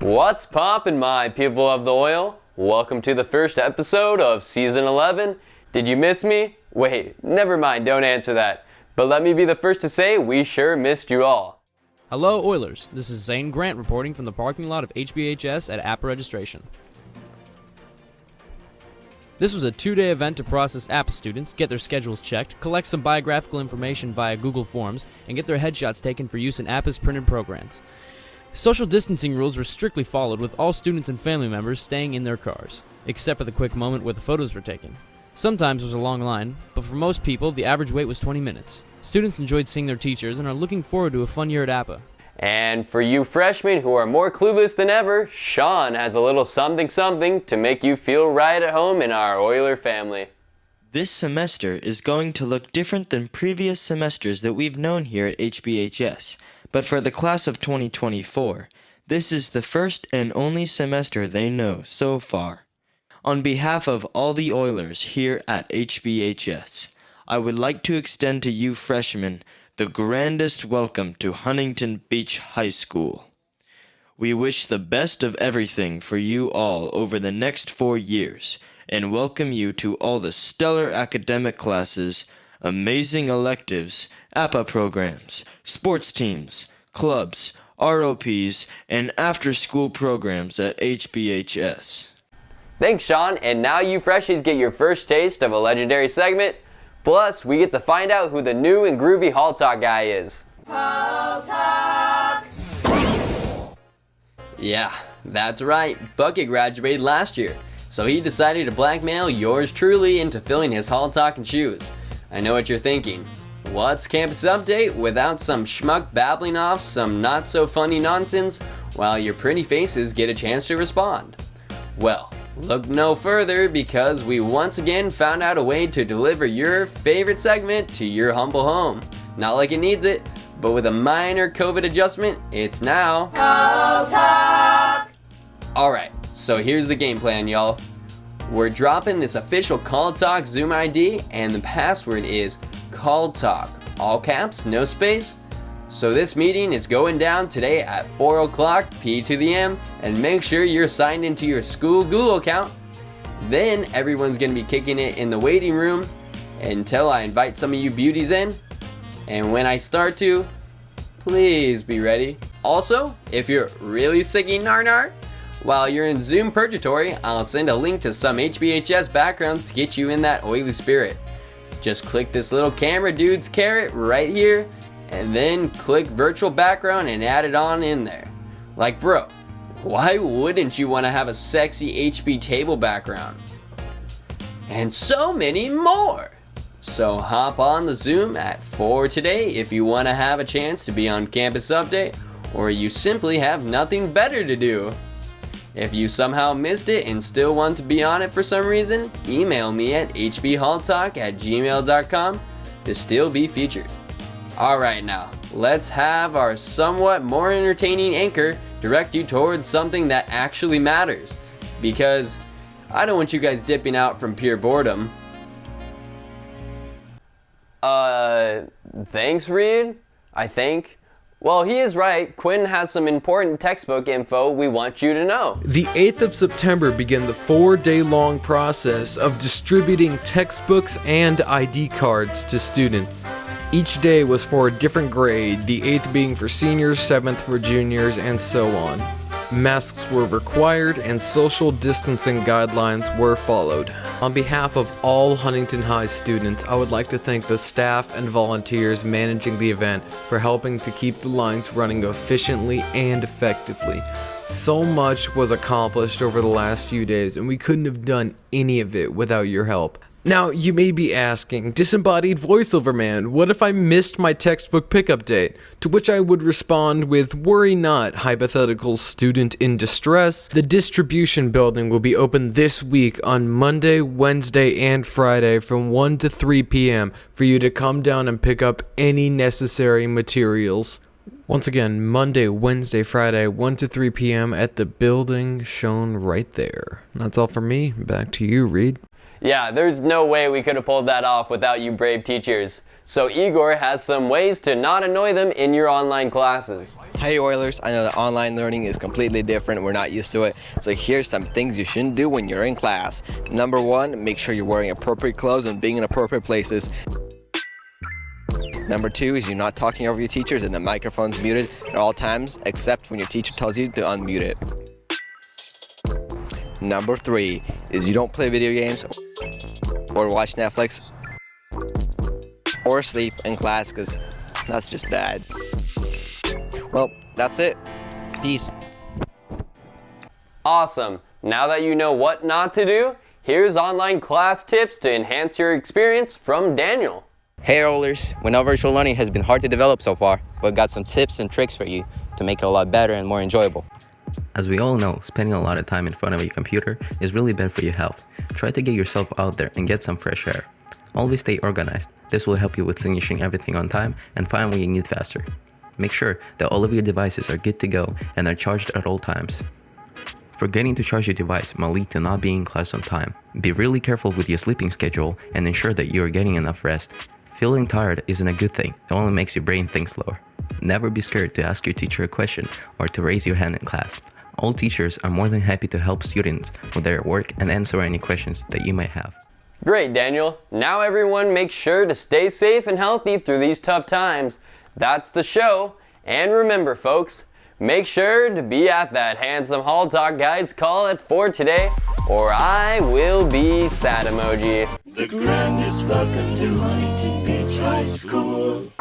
What's poppin', my people of the oil? Welcome to the first episode of Season 11. Did you miss me? Wait, never mind, don't answer that. But let me be the first to say, we sure missed you all. Hello, Oilers. This is Zane Grant reporting from the parking lot of HBHS at APA registration. This was a 2-day event to process APA students, get their schedules checked, collect some biographical information via Google Forms, and get their headshots taken for use in APA's printed programs. Social distancing rules were strictly followed, with all students and family members staying in their cars, except for the quick moment where the photos were taken. Sometimes there was a long line, but for most people, the average wait was 20 minutes. Students enjoyed seeing their teachers and are looking forward to a fun year at APA. And for you freshmen who are more clueless than ever, Sean has a little something to make you feel right at home in our Oiler family. This semester is going to look different than previous semesters that we've known here at HBHS, but for the class of 2024, this is the first and only semester they know so far. On behalf of all the Oilers here at HBHS, I would like to extend to you freshmen the grandest welcome to Huntington Beach High School. We wish the best of everything for you all over the next 4 years, and welcome you to all the stellar academic classes, amazing electives, APA programs, sports teams, clubs, ROPs, and after-school programs at HBHS. Thanks, Sean, and now you freshies get your first taste of a legendary segment. Plus, we get to find out who the new and groovy Hall Talk guy is. Hall Talk! Yeah, that's right. Bucket graduated last year, so he decided to blackmail yours truly into filling his Hall Talking shoes. I know what you're thinking. What's Campus Update without some schmuck babbling off some not-so-funny nonsense while your pretty faces get a chance to respond? Well, look no further, because we once again found out a way to deliver your favorite segment to your humble home. Not like it needs it, but with a minor COVID adjustment, it's now Hall Talk! Alright, so here's the game plan, y'all. We're dropping this official Call Talk Zoom ID, and the password is Call Talk, all caps, no space. So this meeting is going down today at 4 o'clock P to the M, and make sure you're signed into your school Google account. Then everyone's going to be kicking it in the waiting room until I invite some of you beauties in. And when I start to, please be ready. Also, if you're really sicky nar, while you're in Zoom purgatory, I'll send a link to some HBHS backgrounds to get you in that oily spirit. Just click this little camera dude's carrot right here, and then click virtual background and add it on in there. Like, bro, why wouldn't you want to have a sexy HB table background? And so many more! So hop on the Zoom at 4 today if you want to have a chance to be on Campus Update, or you simply have nothing better to do. If you somehow missed it and still want to be on it for some reason, email me at hbhalltalk@gmail.com to still be featured. Alright now, let's have our somewhat more entertaining anchor direct you towards something that actually matters. Because I don't want you guys dipping out from pure boredom. Thanks, Reed? I think. Well, he is right. Quinn has some important textbook info we want you to know. The 8th of September began the 4-day-long process of distributing textbooks and ID cards to students. Each day was for a different grade, the 8th being for seniors, 7th for juniors, and so on. Masks were required and social distancing guidelines were followed. On behalf of all Huntington High students, I would like to thank the staff and volunteers managing the event for helping to keep the lines running efficiently and effectively. So much was accomplished over the last few days, and we couldn't have done any of it without your help. Now, you may be asking, disembodied voiceover man, what if I missed my textbook pickup date? To which I would respond with, worry not, hypothetical student in distress. The distribution building will be open this week on Monday, Wednesday, and Friday from 1 to 3 p.m. for you to come down and pick up any necessary materials. Once again, Monday, Wednesday, Friday, 1 to 3 p.m. at the building shown right there. That's all from me. Back to you, Reed. Yeah, there's no way we could have pulled that off without you brave teachers. So Igor has some ways to not annoy them in your online classes. Hey Oilers, I know that online learning is completely different. We're not used to it. So here's some things you shouldn't do when you're in class. Number one, make sure you're wearing appropriate clothes and being in appropriate places. Number two is you're not talking over your teachers and the microphone's muted at all times, except when your teacher tells you to unmute it. Number three is you don't play video games or watch Netflix or sleep in class, because that's just bad. Well, that's it. Peace. Awesome. Now that you know what not to do, here's online class tips to enhance your experience from Daniel. Hey Rollers, we know virtual learning has been hard to develop so far, but got some tips and tricks for you to make it a lot better and more enjoyable. As we all know, spending a lot of time in front of a computer is really bad for your health. Try to get yourself out there and get some fresh air. Always stay organized. This will help you with finishing everything on time and find what you need faster. Make sure that all of your devices are good to go and are charged at all times. Forgetting to charge your device might lead to not being in class on time. Be really careful with your sleeping schedule and ensure that you are getting enough rest. Feeling tired isn't a good thing. It only makes your brain think slower. Never be scared to ask your teacher a question or to raise your hand in class. All teachers are more than happy to help students with their work and answer any questions that you might have. Great, Daniel. Now everyone make sure to stay safe and healthy through these tough times. That's the show. And remember, folks, make sure to be at that handsome Hall Talk Guys call at 4 today, or I will be sad emoji. The grandest welcome to Huntington Beach High School.